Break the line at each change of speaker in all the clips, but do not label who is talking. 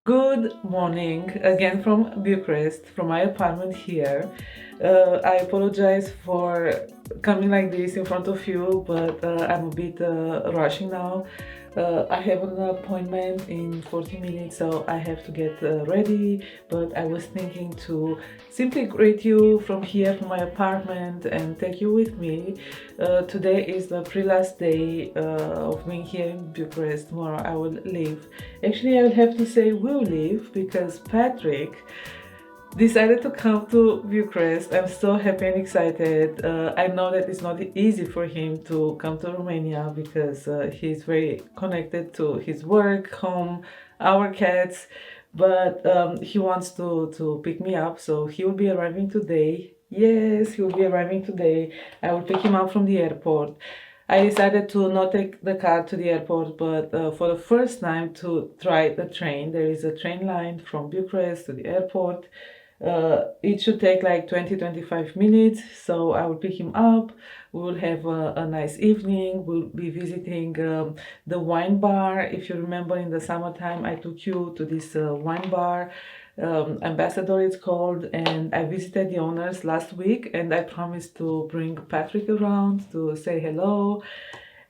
Good morning again from Bucharest, from my apartment here. I apologize for coming like this in front of you, but I'm a bit rushing now. I have an appointment in 40 minutes, so I have to get ready. But I was thinking to simply greet you from here, from my apartment, and take you with me. Today is the pre-last day of being here in Bucharest. Tomorrow I will leave. Actually, I would have to say will leave because Patrick decided to come to Bucharest. I'm so happy and excited. I know that it's not easy for him to come to Romania because he's very connected to his work, home, our cats, but he wants to pick me up, so he will be arriving today. Yes, he will be arriving today. I will pick him up from the airport. I decided to not take the car to the airport, but for the first time to try the train. There is a train line from Bucharest to the airport. It should take like 20-25 minutes, so I will pick him up. We will have a nice evening. We'll be visiting the wine bar. If you remember, in the summertime I took you to this wine bar, Ambassador it's called, and I visited the owners last week, and I promised to bring Patrick around to say hello.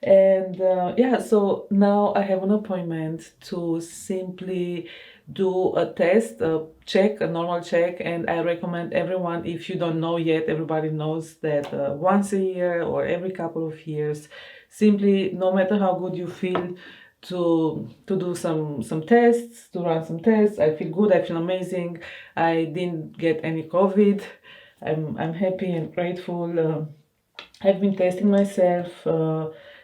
And yeah, so now I have an appointment to simply do a test, a check, a normal check. And I recommend everyone, if you don't know yet, everybody knows that once a year or every couple of years, simply, no matter how good you feel, to do some tests, to run some tests. I feel good, I feel amazing. I didn't get any COVID. I'm happy and grateful. I've been testing myself.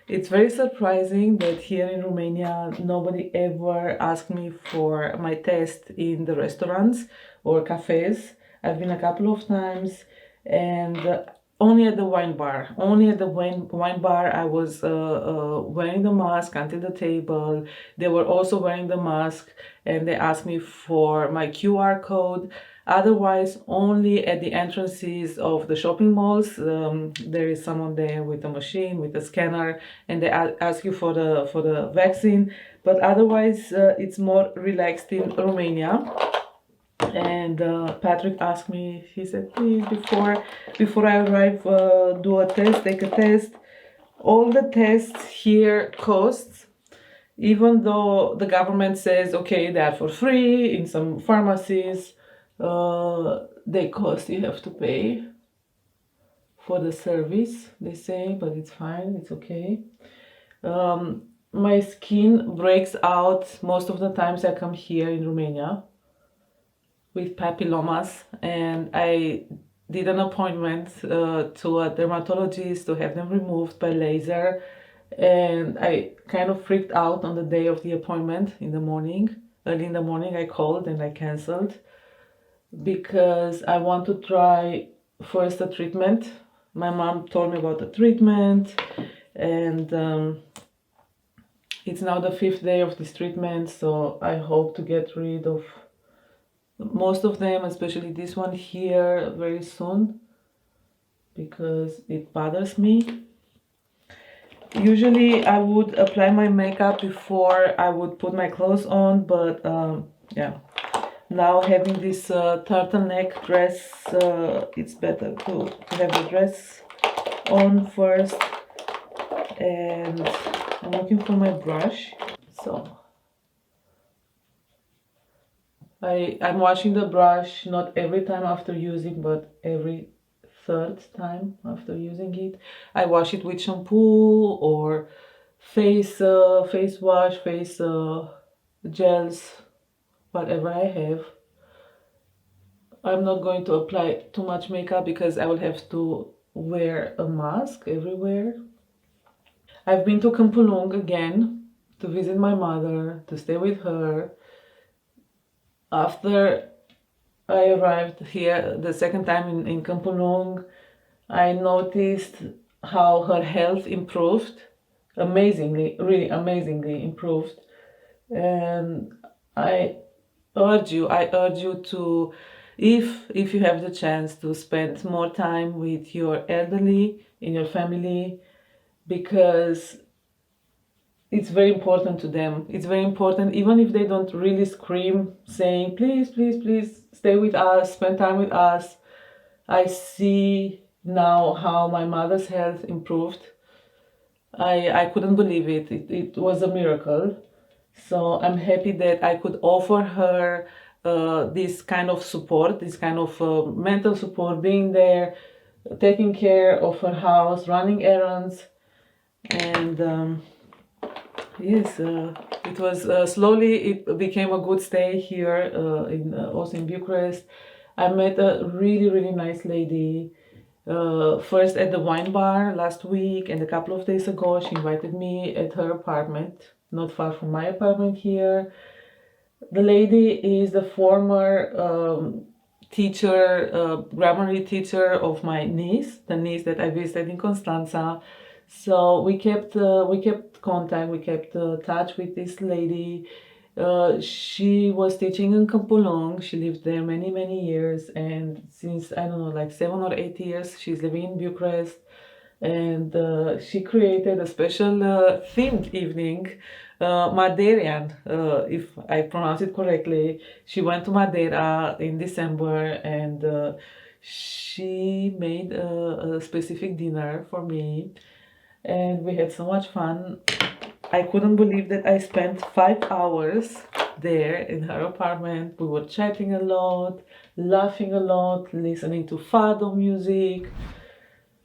It's very surprising that here in Romania nobody ever asked me for my test in the restaurants or cafes. I've been a couple of times, and only at the wine bar. Only at the wine bar I was wearing the mask until the table. They were also wearing the mask, and they asked me for my QR code. Otherwise, only at the entrances of the shopping malls, there is someone there with a machine, with a scanner, and they ask you for the vaccine. But otherwise, it's more relaxed in Romania. And Patrick asked me, he said, please, before I arrive, do a test, take a test. All the tests here costs, even though the government says, okay, they are for free in some pharmacies. They cost, you have to pay for the service, they say, but it's fine, it's okay. My skin breaks out most of the times I come here in Romania with papillomas, and I did an appointment to a dermatologist to have them removed by laser, and I kind of freaked out on the day of the appointment in the morning. Early in the morning I called and I canceled because I want to try first a treatment. My mom told me about the treatment, and it's now the 5th day of this treatment, so I hope to get rid of most of them, especially this one here, very soon, because it bothers me. Usually I would apply my makeup before I would put my clothes on, but yeah, now having this turtleneck dress, it's better to have the dress on first. And I'm looking for my brush, so I'm washing the brush not every time after using, but every third time after using it. I wash it with shampoo or face wash, face gels, whatever I have. I'm not going to apply too much makeup because I will have to wear a mask everywhere. I've been to Câmpulung again to visit my mother, to stay with her. After I arrived here the second time in Câmpulung, I noticed how her health improved amazingly, really amazingly improved. And I urge you to, if you have the chance, to spend more time with your elderly in your family, because it's very important to them. It's very important, even if they don't really scream saying, please, please, please stay with us, spend time with us. I see now how my mother's health improved. I couldn't believe it. It was a miracle. So I'm happy that I could offer her this kind of support, this kind of mental support, being there, taking care of her house, running errands. And yes, it was slowly, it became a good stay here also in Bucharest. I met a really, really nice lady. First at the wine bar last week, and a couple of days ago she invited me at her apartment, not far from my apartment here. The lady is the former teacher, grammar teacher of my niece, the niece that I visited in Constanța. So we kept contact, we kept touch with this lady. She was teaching in Campulong. She lived there many, many years, and since, I don't know, like 7 or 8 years, she's living in Bucharest. And she created a special themed evening, Madeiran, if I pronounce it correctly. She went to Madeira in December, and she made a specific dinner for me, and we had so much fun. I couldn't believe that I spent 5 hours there in her apartment. We were chatting a lot, laughing a lot, listening to fado music.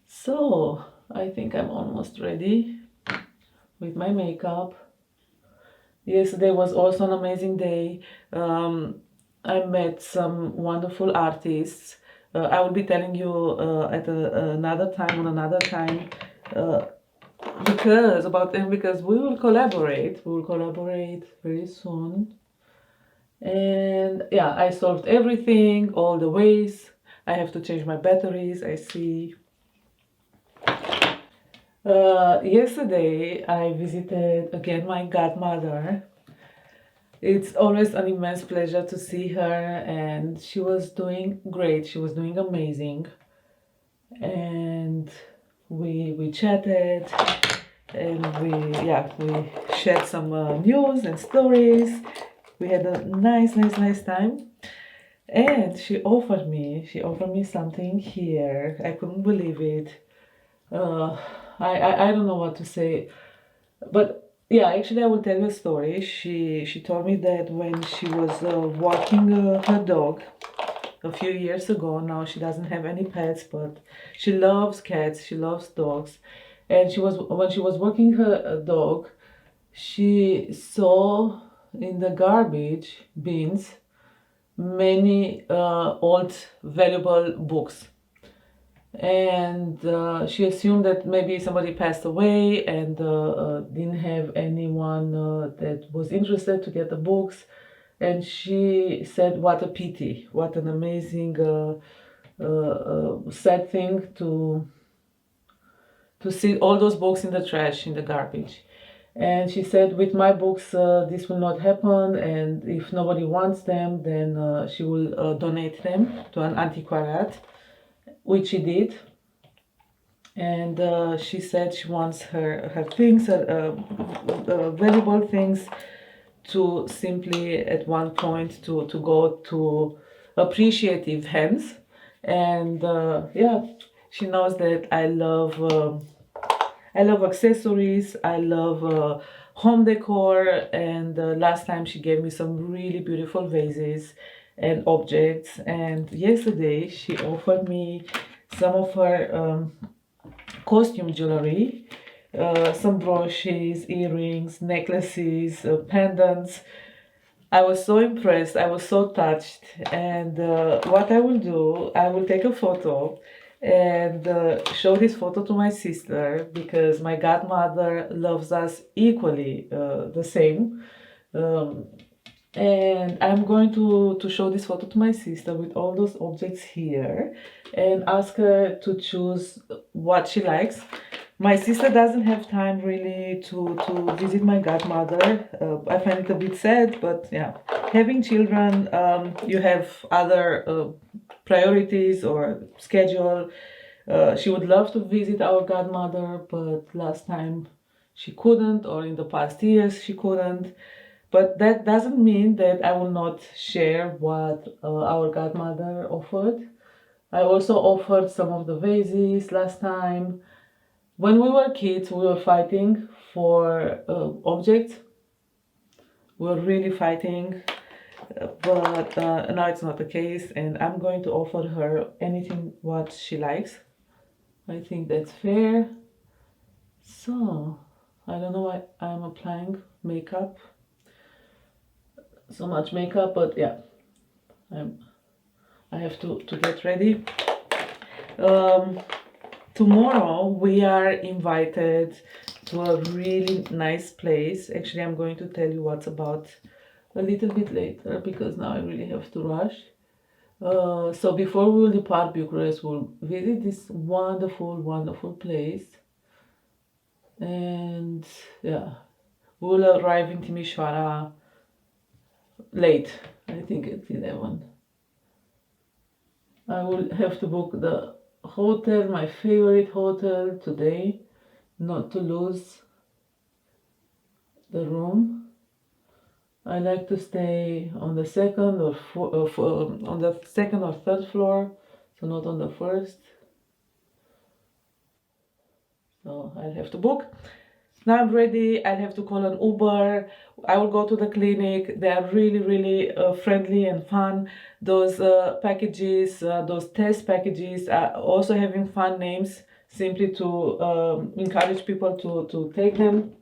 So I think I'm almost ready with my makeup. Yesterday was also an amazing day. I met some wonderful artists. I will be telling you at another time, on another time, because we will collaborate. We will collaborate very soon. And yeah, I solved everything, all the ways. I have to change my batteries, I see. Yesterday I visited again my godmother. It's always an immense pleasure to see her, and she was doing great. She was doing amazing. And we chatted, and we shared some news and stories. We had a nice time. And she offered me something here. I couldn't believe it. I don't know what to say, but yeah, actually I will tell you a story. She told me that when she was walking her dog a few years ago. Now she doesn't have any pets, but she loves cats, she loves dogs. And when she was walking her dog, she saw in the garbage bins many old valuable books, and she assumed that maybe somebody passed away and didn't have anyone that was interested to get the books. And she said, what a pity, what an amazing sad thing to see all those books in the trash, in the garbage. And she said, with my books, this will not happen, and if nobody wants them, then she will donate them to an antiquariat, which she did. And she said she wants her things, valuable things, to simply at one point to go to appreciative hands. And yeah, she knows that I love accessories, I love home decor, and last time she gave me some really beautiful vases and objects. And yesterday she offered me some of her costume jewelry, some brooches, earrings, necklaces, pendants. I was so impressed, I was so touched. And what I will do, I will take a photo and show this photo to my sister, because my godmother loves us equally the same. And I'm going to show this photo to my sister with all those objects here, and ask her to choose what she likes. My sister doesn't have time really to visit my godmother. I find it a bit sad, but yeah, having children, you have other priorities or schedule. She would love to visit our godmother, but last time she couldn't, or in the past years she couldn't. But that doesn't mean that I will not share what our godmother offered. I also offered some of the vases last time. When we were kids, we were fighting for objects. We were really fighting, but now it's not the case, and I'm going to offer her anything what she likes. I think that's fair. So, I don't know why I'm applying makeup. So much makeup, but yeah, I have to get ready. Tomorrow we are invited to a really nice place. Actually, I'm going to tell you what's about a little bit later because now I really have to rush. So before we will depart Bucharest, we'll visit this wonderful, wonderful place. And yeah, we'll arrive in Timișoara late, I think at 11. I will have to book the hotel, my favorite hotel today, not to lose the room. I like to stay on the second or on the second or third floor, so not on the first. So I'll have to book. Now I'm ready. I'll have to call an Uber. I will go to the clinic. They are really, really friendly and fun. Those packages, those test packages are also having fun names, simply to encourage people to take them.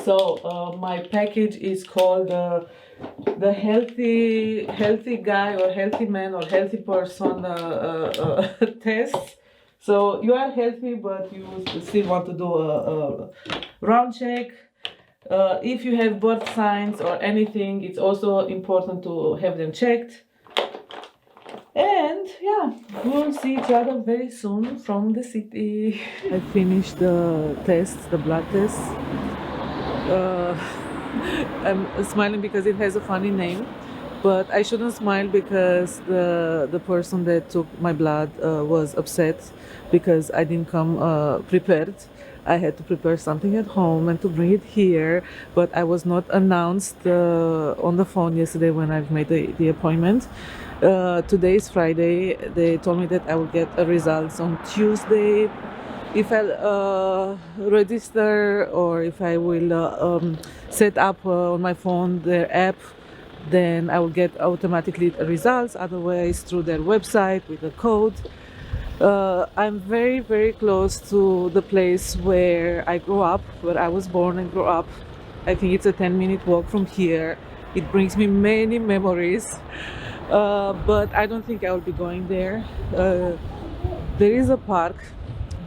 So my package is called the healthy guy or healthy man or healthy person test. So you are healthy, but you still want to do a round check. If you have birth signs or anything, it's also important to have them checked. And yeah, we'll see each other very soon from the city. I finished the tests, the blood tests. I'm smiling because it has a funny name, but I shouldn't smile because the person that took my blood was upset because I didn't come prepared. I had to prepare something at home and to bring it here, but I was not announced on the phone yesterday when I've made the appointment. Today is Friday. They told me that I will get results on Tuesday. If I'll register or if I will set up on my phone their app, then I will get automatically results, otherwise through their website with a code. I'm very, very close to the place where I grew up, where I was born and grew up. I think it's a 10-minute walk from here. It brings me many memories, but I don't think I will be going there. There is a park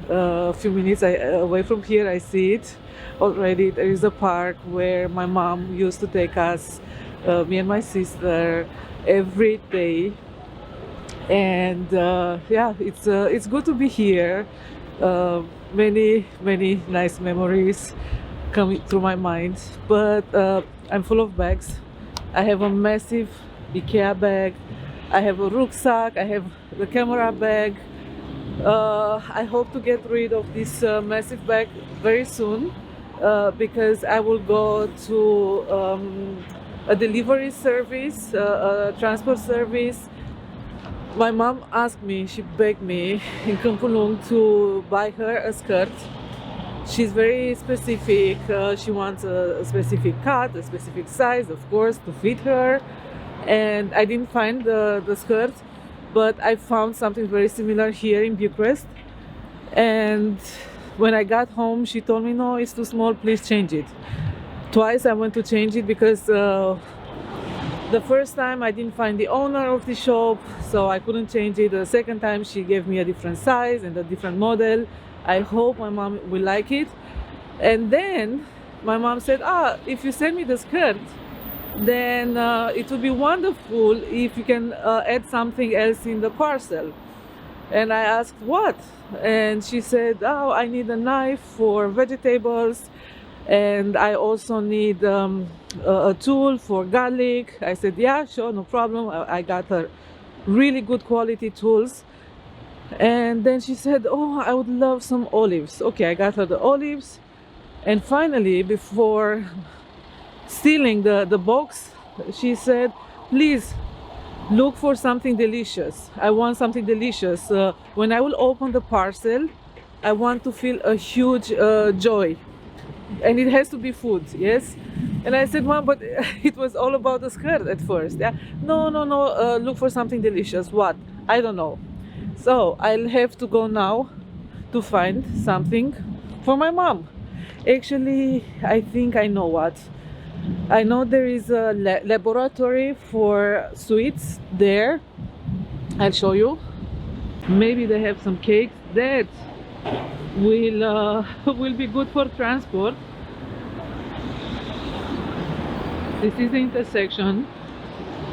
a few minutes away from here. I see it already. There is a park where my mom used to take us, me and my sister, every day. And yeah, it's good to be here. Many nice memories coming through my mind, but I'm full of bags. I have a massive IKEA bag, I have a rucksack, I have the camera bag. I hope to get rid of this massive bag very soon because I will go to a delivery service, a transport service. My mom asked me, she begged me in Câmpulung to buy her a skirt. She's very specific. She wants a specific cut, a specific size, of course, to fit her. And I didn't find the skirt, but I found something very similar here in Bucharest. And when I got home, she told me, no, it's too small, please change it. Twice I went to change it because the first time I didn't find the owner of the shop, so I couldn't change it. The second time she gave me a different size and a different model. I hope my mom will like it. And then my mom said, if you send me the skirt, then it would be wonderful if you can add something else in the parcel. And I asked what? And she said, I need a knife for vegetables, and I also need a tool for garlic. I said, yeah, sure, no problem. I got her really good quality tools. And then she said, oh, I would love some olives. Okay, I got her the olives. And finally, before stealing the box, she said, please look for something delicious. I want something delicious. When I will open the parcel, I want to feel a huge joy. And it has to be food, yes? And I said, Mom, but it was all about the skirt at first. Yeah? No, no, no, look for something delicious. What? I don't know. So I'll have to go now to find something for my mom. Actually, I think I know what. I know there is a laboratory for sweets there. I'll show you. Maybe they have some cakes that will be good for transport. This is the intersection.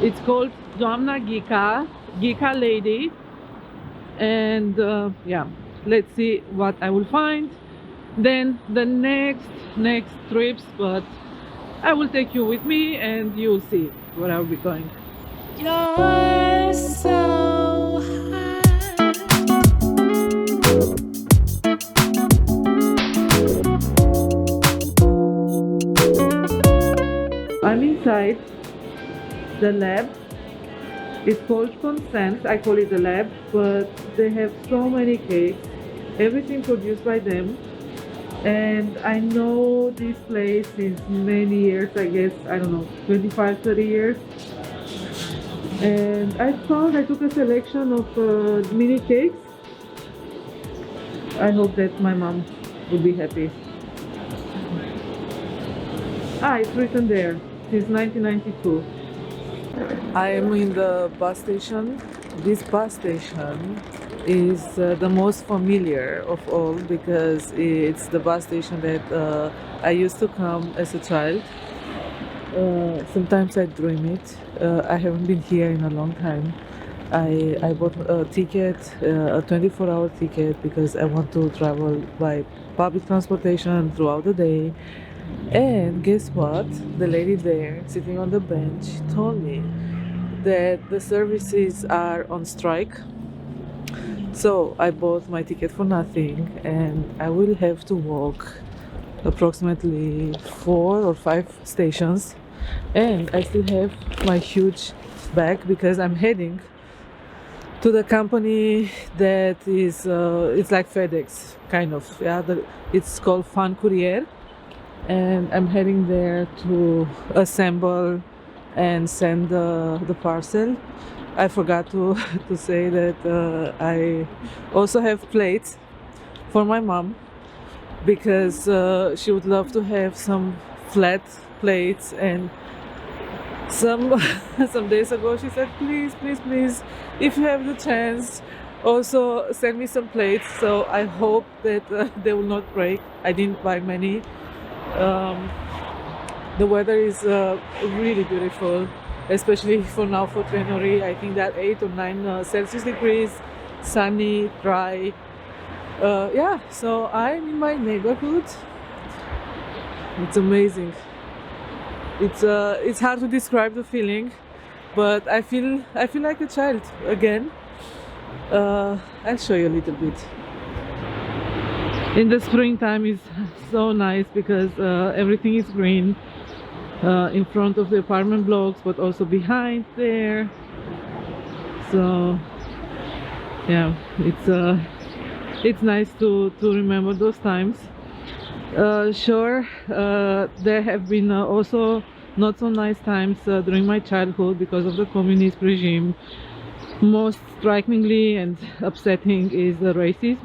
It's called Doamna Ghica Lady. And yeah, let's see what I will find. Then the next trips, but I will take you with me and you'll see where I'll be going. You're so high. I'm inside the lab. It's called Consent. I call it the lab, but they have so many cakes, everything produced by them. And I know this place since many years, I guess, I don't know, 25, 30 years. And I took a selection of mini cakes. I hope that my mom will be happy. Ah, it's written there, since 1992. I am in the bus station. This bus station is the most familiar of all because it's the bus station that I used to come as a child. Sometimes I dream it. I haven't been here in a long time. I bought a ticket, a 24-hour ticket, because I want to travel by public transportation throughout the day. And guess what? The lady there sitting on the bench told me that the services are on strike. So I bought my ticket for nothing and I will have to walk approximately 4 or 5 stations. And I still have my huge bag because I'm heading to the company that is, it's like FedEx, kind of. Yeah, it's called Fan Courier. And I'm heading there to assemble and send the parcel. I forgot to say that I also have plates for my mom because she would love to have some flat plates. And some days ago she said, please, please, please, if you have the chance, also send me some plates. So I hope that they will not break. I didn't buy many. The weather is really beautiful, especially for now, for January. I think that 8 or 9 Celsius degrees, sunny, dry. Yeah, so I'm in my neighborhood. It's amazing. It's hard to describe the feeling, but I feel like a child again. I'll show you a little bit. In the springtime is so nice because everything is green in front of the apartment blocks, but also behind there. So yeah, it's nice to remember those times. Sure, there have been also not so nice times during my childhood because of the communist regime. Most strikingly and upsetting is the racism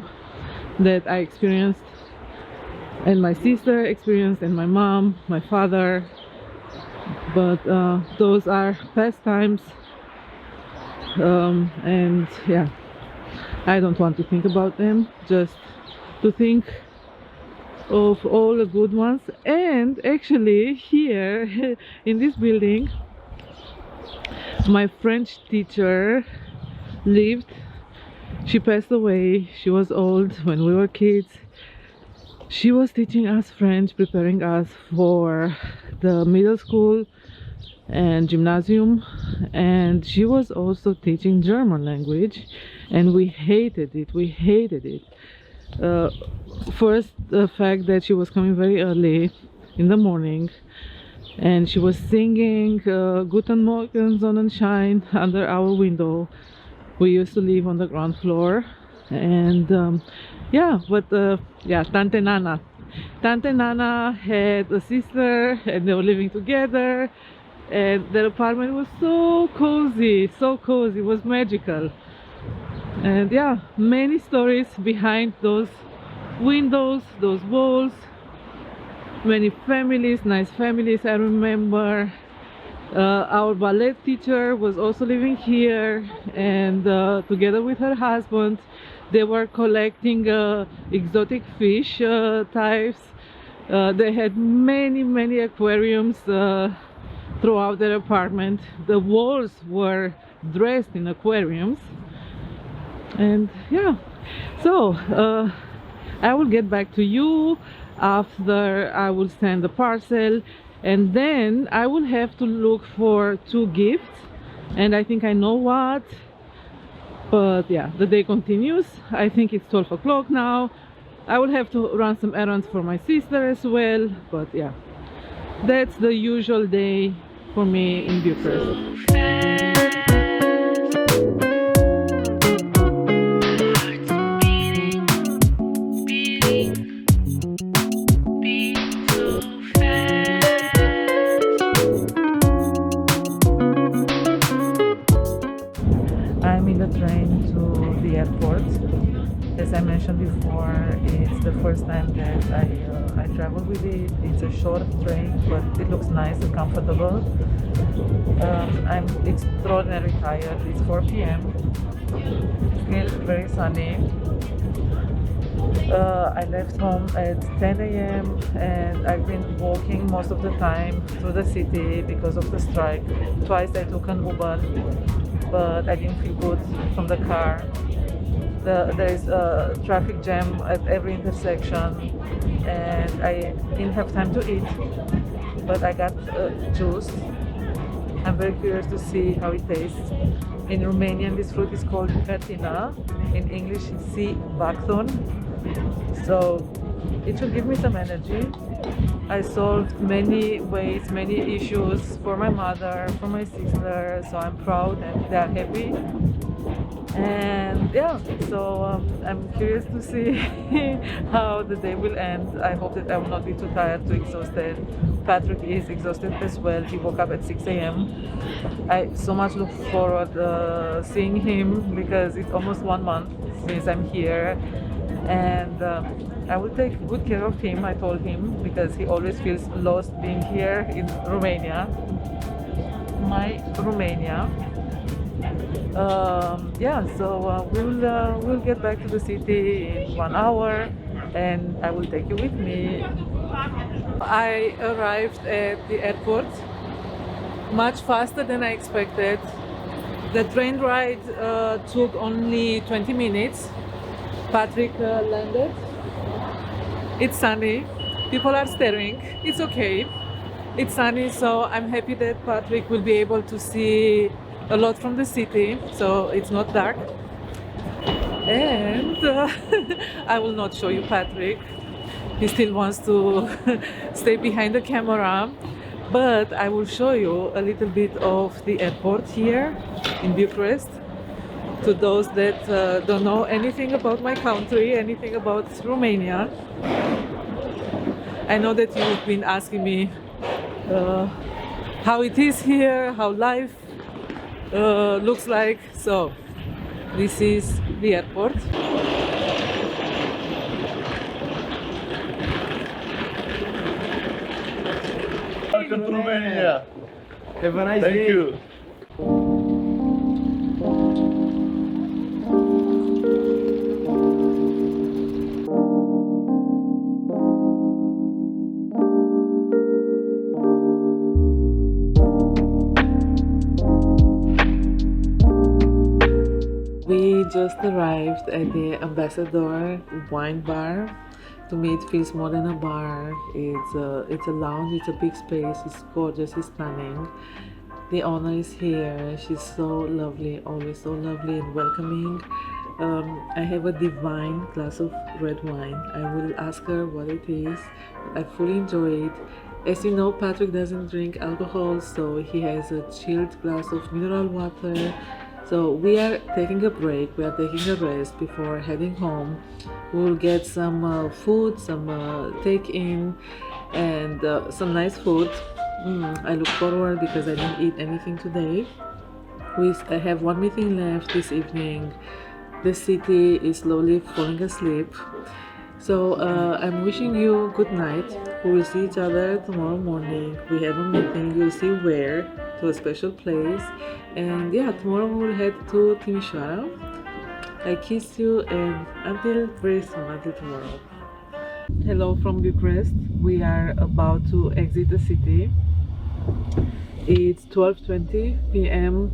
that I experienced, and my sister experienced, and my mom, my father. But those are past times, and yeah, I don't want to think about them, just to think of all the good ones. And actually here in this building my French teacher lived. She passed away. She was old when we were kids. She was teaching us French, preparing us for the middle school and gymnasium, and she was also teaching German language. and we hated it. We hated it. First, the fact that she was coming very early in the morning, and she was singing Guten Morgen Sonnenschein under our window. We used to live on the ground floor, and yeah, but yeah, Tante Nana had a sister, and they were living together, and their apartment was so cozy, it was magical. And yeah, many stories behind those windows, those walls, many families, nice families. I remember our ballet teacher was also living here, and together with her husband they were collecting exotic fish types. They had many aquariums throughout their apartment. The walls were dressed in aquariums. And yeah, so I will get back to you after I will send the parcel, and then I will have to look for 2 gifts, and I think I know what. But yeah, the day continues. I think it's 12 o'clock now. I will have to run some errands for my sister as well. But yeah, that's the usual day for me in Bucharest. I'm in the train to the airport. As I mentioned before, it's the first time that I travel with it. It's a short train, but it looks nice and comfortable. I'm extraordinarily tired. It's 4 p.m. Still very sunny. I left home at 10 a.m. and I've been walking most of the time through the city because of the strike. Twice I took an Uber, but I didn't feel good from the car. There is a traffic jam at every intersection, and I didn't have time to eat, but I got juice. I'm very curious to see how it tastes. In Romanian, this fruit is called catina. In English, it's sea buckthorn. So it should give me some energy. I solved many ways, many issues for my mother, for my sister, so I'm proud and they are happy. And yeah, so I'm curious to see how the day will end. I hope that I will not be too tired, too exhausted. Patrick is exhausted as well. He woke up at 6 a.m. I so much look forward seeing him because it's almost 1 month since I'm here, and I will take good care of him, I told him, because he always feels lost being here in Romania, my Romania. Yeah, so we'll get back to the city in 1 hour, and I will take you with me. I arrived at the airport much faster than I expected. The train ride took only 20 minutes. Patrick landed. It's sunny. People are staring. It's okay. It's sunny, so I'm happy that Patrick will be able to see a lot from the city, so it's not dark. And I will not show you Patrick. He still wants to stay behind the camera, but I will show you a little bit of the airport here in Bucharest. To those that don't know anything about my country, anything about Romania. I know that you've been asking me how it is here, how life looks like. So this is the airport.
Welcome to Romania.
Have a nice
Thank
day.
you.
We just arrived at the Ambassador wine bar. To me, it feels more than a bar. It's a lounge. It's a big space. It's gorgeous. It's stunning. The owner is here. She's so lovely, always so lovely and welcoming. I have a divine glass of red wine. I will ask her what it is. I fully enjoy it. As you know, Patrick doesn't drink alcohol, so he has a chilled glass of mineral water. So we are taking a break, we are taking a rest before heading home. We'll get some food, some take-in, and some nice food. I look forward because I didn't eat anything today. I have one meeting left this evening. The city is slowly falling asleep. So I'm wishing you good night. We will see each other tomorrow morning. We have a meeting. You'll see where, to a special place. And yeah, tomorrow we'll head to Timișoara. I kiss you and until very soon, until tomorrow. Hello from Bucharest. We are about to exit the city. It's 12:20 p.m.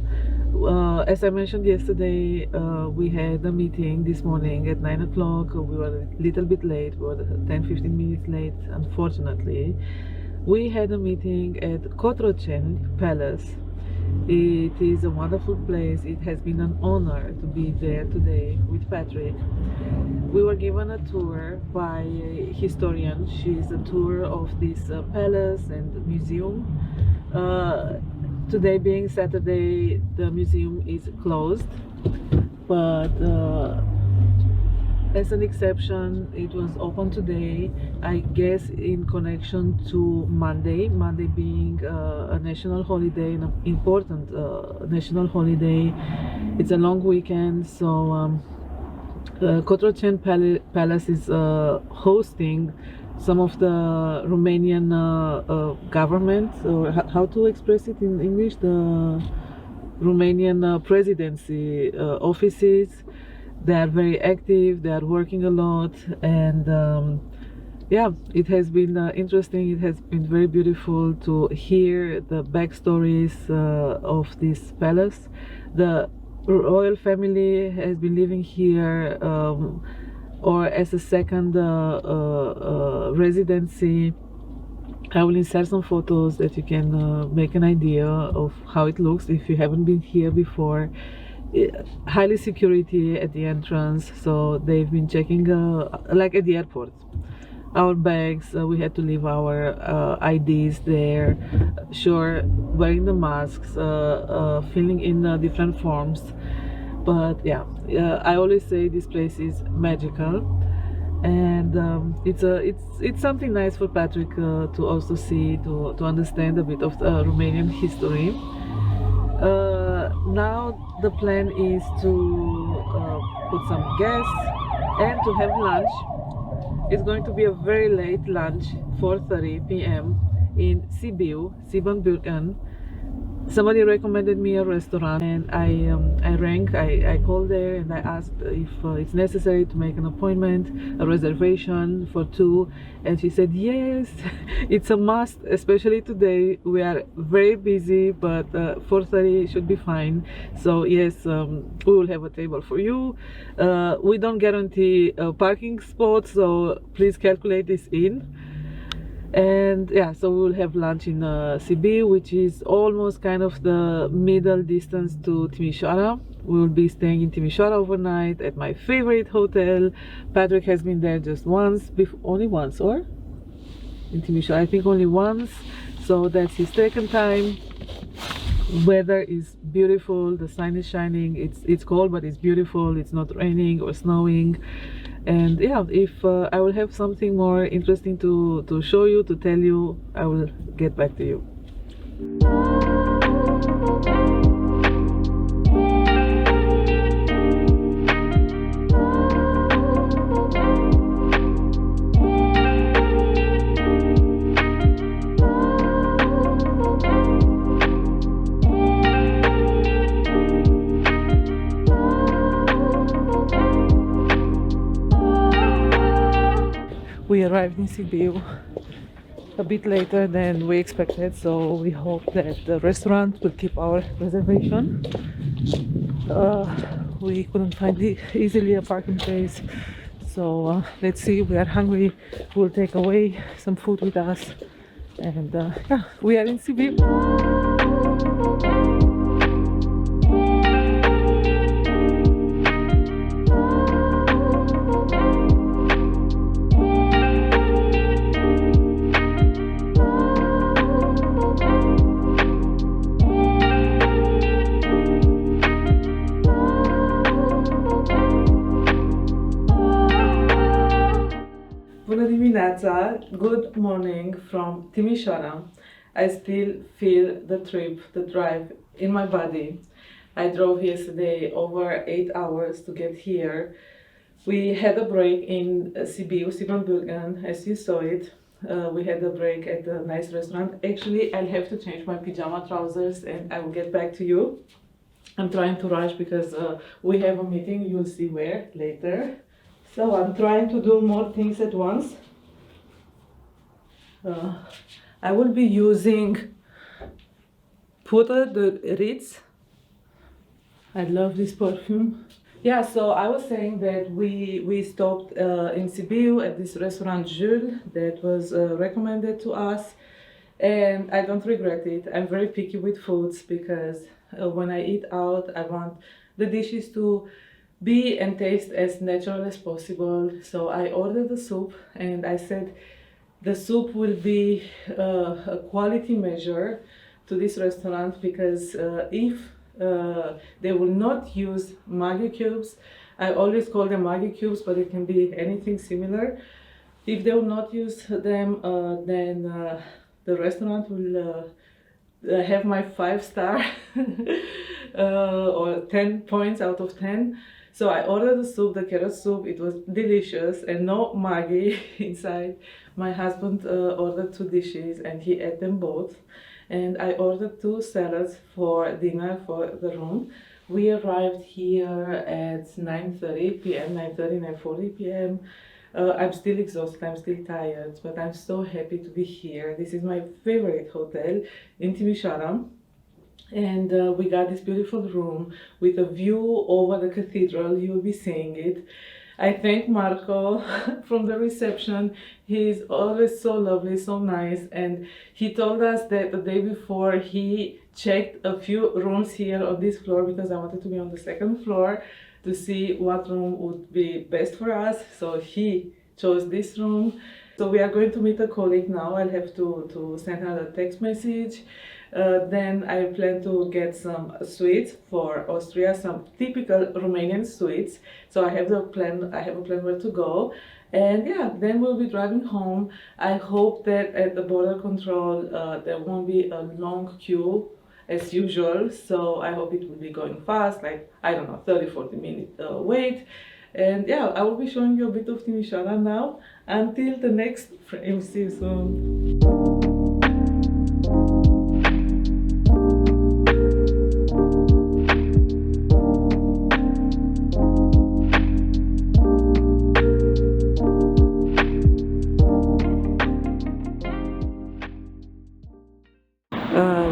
As I mentioned yesterday, we had a meeting this morning at 9 o'clock. We were a little bit late, we were 10-15 minutes late, unfortunately. We had a meeting at Colosseum Palace. It is a wonderful place. It has been an honor to be there today with Patrick. We were given a tour by a historian. She is a tour of this palace and museum. Today being Saturday, the museum is closed, but as an exception, it was open today, I guess in connection to Monday being a national holiday, an important national holiday. It's a long weekend, so Colosseum Palace is hosting some of the Romanian government, or how to express it in English, the Romanian presidency offices. They are very active, they are working a lot, and yeah, it has been interesting. It has been very beautiful to hear the backstories of this palace. The royal family has been living here or as a second residency. I will insert some photos that you can make an idea of how it looks if you haven't been here before. Highly security at the entrance, so they've been checking like at the airport, our bags. We had to leave our IDs there, sure, wearing the masks, filling in different forms. But yeah, I always say this place is magical, and it's something nice for Patrick to also see, to understand a bit of the Romanian history. Now the plan is to put some gas and to have lunch. It's going to be a very late lunch, 4:30 p.m. in Sibiu, Siebenbürgen. Somebody recommended me a restaurant, and I called there and I asked if it's necessary to make an appointment, a reservation for two, and she said yes, it's a must, especially today. We are very busy, but 4:30 should be fine. So yes, we will have a table for you. We don't guarantee a parking spot, so please calculate this in. And yeah, so we will have lunch in Sibiu, which is almost kind of the middle distance to Timișoara. We will be staying in Timișoara overnight at my favorite hotel. Patrick has been there just once, only once, or? In Timișoara, I think only once. So that's his second time. Weather is beautiful, the sun is shining, it's cold but it's beautiful, it's not raining or snowing. And yeah, if I will have something more interesting to show you, to tell you, I will get back to you. We arrived in Sibiu a bit later than we expected, so we hope that the restaurant will keep our reservation. We couldn't find easily a parking place, so let's see. We are hungry. We'll take away some food with us, and yeah, we are in Sibiu. dimineața, good morning from Timișoara. I still feel the trip, the drive in my body. I drove yesterday over 8 hours to get here. We had a break in Sibiu, Siebenbürgen, as you saw it. We had a break at a nice restaurant. Actually, I'll have to change my pajama trousers and I will get back to you. I'm trying to rush because we have a meeting, you'll see where later. So I'm trying to do more things at once. I will be using Poudre de Ritz. I love this perfume. Yeah, so I was saying that we stopped in Sibiu at this restaurant Jules that was recommended to us, and I don't regret it. I'm very picky with foods because when I eat out, I want the dishes to be and taste as natural as possible. So I ordered the soup and I said the soup will be a quality measure to this restaurant because if they will not use Maggi cubes, I always call them Maggi cubes, but it can be anything similar. If they will not use them, then the restaurant will have my 5-star or 10 points out of 10. So I ordered the soup, the carrot soup. It was delicious and no Maggi inside. My husband ordered 2 dishes and he ate them both. And I ordered 2 salads for dinner for the room. We arrived here at 9:30 p.m., 9:40 p.m. I'm still exhausted, I'm still tired, but I'm so happy to be here. This is my favorite hotel in Timișoara. And we got this beautiful room with a view over the cathedral. You'll be seeing it. I thank Marco from the reception. He's always so lovely, so nice, and he told us that the day before he checked a few rooms here on this floor because I wanted to be on the 2nd floor to see what room would be best for us. So he chose this room. So we are going to meet a colleague now. I'll have to send her a text message. Then I plan to get some sweets for Austria, some typical Romanian sweets. So I have a plan where to go. And yeah, then we'll be driving home. I hope that at the border control there won't be a long queue as usual. So I hope it will be going fast, like, I don't know, 30-40 minute wait. And yeah, I will be showing you a bit of Timișoara now. Until the next frame, see you soon.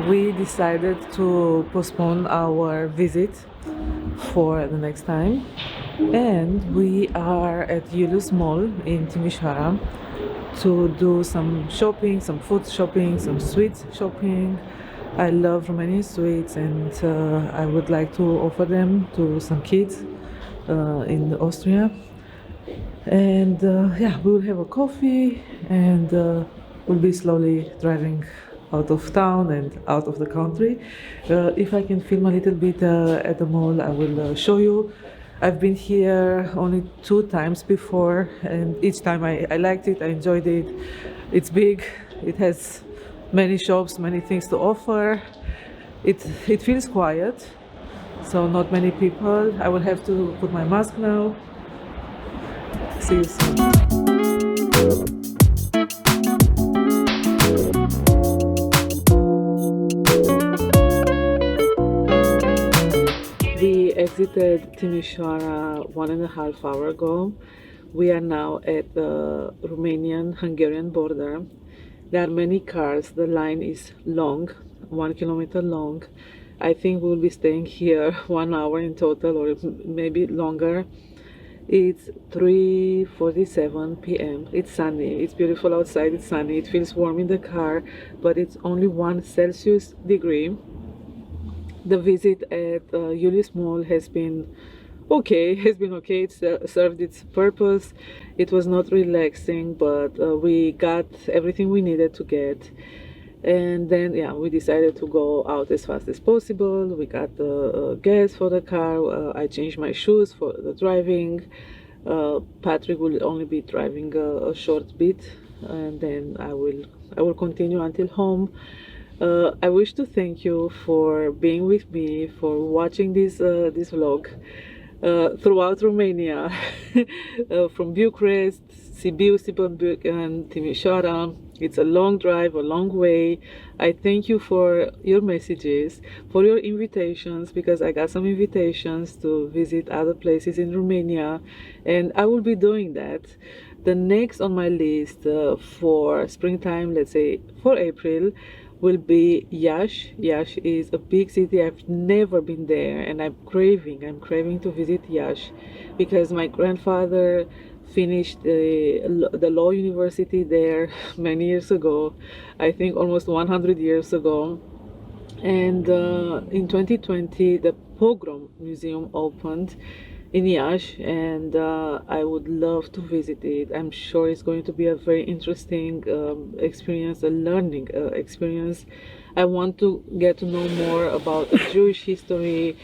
We decided to postpone our visit for the next time, and we are at Julius Mall in Timișoara to do some shopping, some food shopping, some sweets shopping. I love Romanian sweets and I would like to offer them to some kids in Austria. And yeah, we will have a coffee and we'll be slowly driving out of town and out of the country. If I can film a little bit at the mall, I will show you. I've been here only 2 times before, and each time I liked it, I enjoyed it. It's big, it has many shops, many things to offer. It feels quiet, so not many people. I will have to put my mask now. See you soon. We exited Timișoara 1.5 hours ago. We are now at the Romanian-Hungarian border. There are many cars. The line is long, 1 kilometer long. I think we'll be staying here 1 hour in total, or maybe longer. It's 3:47 p.m. It's sunny. It's beautiful outside. It's sunny. It feels warm in the car, but it's only 1 Celsius degree. The visit at Julius Mall has been okay. It served its purpose. It was not relaxing, but we got everything we needed to get. And then yeah, we decided to go out as fast as possible. We got the gas for the car. I changed my shoes for the driving. Patrick will only be driving a short bit, and then I will continue until home. I wish to thank you for being with me, for watching this vlog throughout Romania, from Bucharest, Sibiu, Sibunbuc, and Timișoara. It's a long drive, a long way. I thank you for your messages, for your invitations, because I got some invitations to visit other places in Romania, and I will be doing that. The next on my list for springtime, let's say for April, will be Iași. Iași is a big city. I've never been there, and I'm craving to visit Iași, because my grandfather finished the law university there many years ago, I think almost 100 years ago. And in 2020 the Pogrom Museum opened in Iași, and I would love to visit it. I'm sure it's going to be a very interesting experience, a learning experience. I want to get to know more about the Jewish history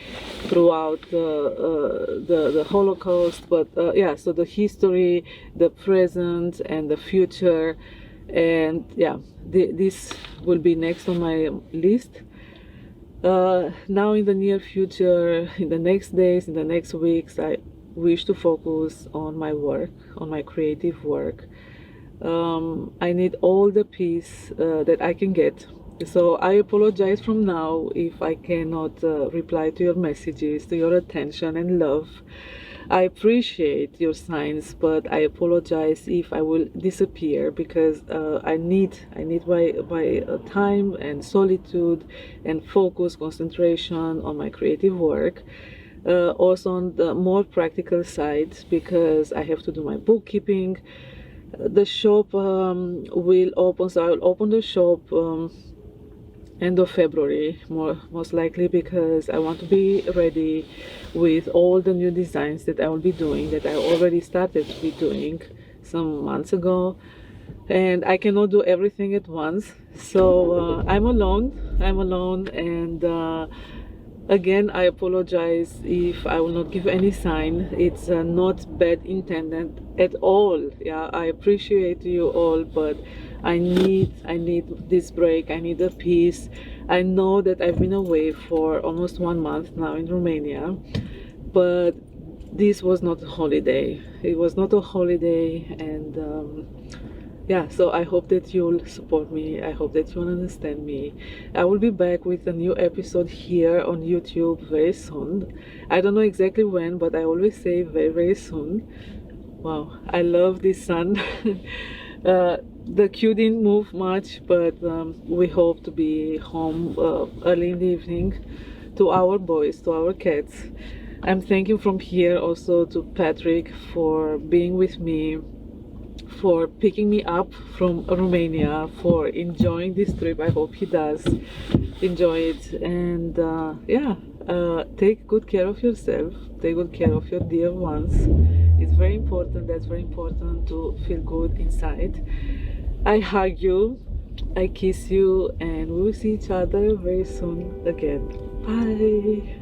throughout the Holocaust, but yeah, so the history, the present, and the future, and yeah, this will be next on my list. Now in the near future, in the next days, in the next weeks, I wish to focus on my work, on my creative work. I need all the peace that I can get. So I apologize from now if I cannot reply to your messages, to your attention and love. I appreciate your signs, but I apologize if I will disappear, because I need my time and solitude and focus, concentration on my creative work. Also on the more practical side, because I have to do my bookkeeping. The shop will open, so I will open the shop end of February, most likely, because I want to be ready with all the new designs that I will be doing, that I already started to be doing some months ago, and I cannot do everything at once. So I'm alone, and again, I apologize if I will not give any sign. It's not bad intended at all. Yeah, I appreciate you all, but I need this break. I need a peace. I know that I've been away for almost 1 month now in Romania, but this was not a holiday. It was not a holiday, and yeah, so I hope that you'll support me. I hope that you'll understand me. I will be back with a new episode here on YouTube very soon. I don't know exactly when, but I always say very, very soon. Wow, I love this sun. The queue didn't move much, but we hope to be home early in the evening to our boys, to our cats. I'm thanking from here also to Patrick for being with me, for picking me up from Romania, for enjoying this trip. I hope he does enjoy it, and yeah, take good care of yourself, take good care of your dear ones. It's very important, that's very important, to feel good inside. I hug you, I kiss you, and we will see each other very soon again. Bye.